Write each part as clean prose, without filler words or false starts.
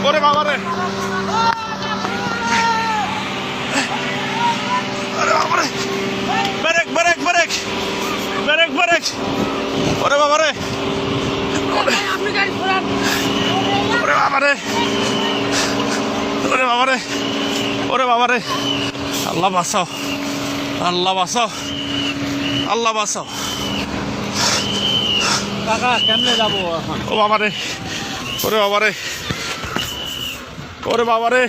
ওরে বাবা রে, আরে বাবা রে, break break break break break, ওরে বাবা রে, ওরে বাবা রে, ওরে বাবা রে, ওরে বাবা রে, আল্লাহ বাঁচাও, আল্লাহ বাঁচাও, আল্লাহ বাঁচাও। কাকা কেমনে যাবো এখন? ও বাবা রে, ওরে বাবা রে, ওরে বাবা রে,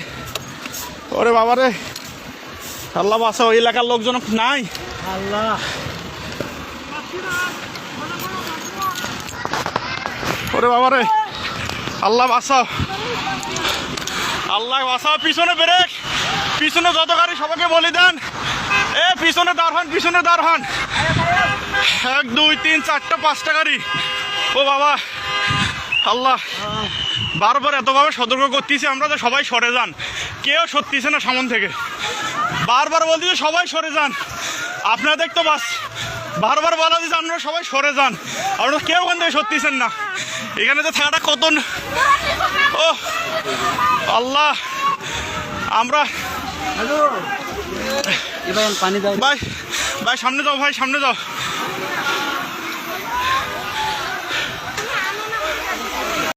ওরে বাবা রে, আল্লাহ বাঁচাও। এলাকার লোকজন নাই। আল্লাহ, ওরে বাবা রে, আল্লাহ বাঁচাও, আল্লাহ বাঁচাও। পিছনে ব্রেক, পিছনে যত গাড়ি সবাইকে বলে দেন, এ পিছনে দাঁড় হন, পিছনে দাঁড় হন। 1 2 3 4টা 5টা গাড়ি। ও বাবা, আল্লাহ বারবার এতভাবে সতর্ক করতেছি আমরা যে সবাই সরে যান, কেউ সরতেছে না সামন থেকে। বারবার বলতেছে সবাই সরে যান, আপনাদের তো বাস বারবার বলা দিচ্ছে আপনারা সবাই সরে যান, আপনারা কেউ ওখান থেকে সরতেছেন না। এখানে তো থাকাটা কত, ও আল্লাহ। আমরা পানি দাও ভাই, ভাই সামনে যাও, ভাই সামনে যাও।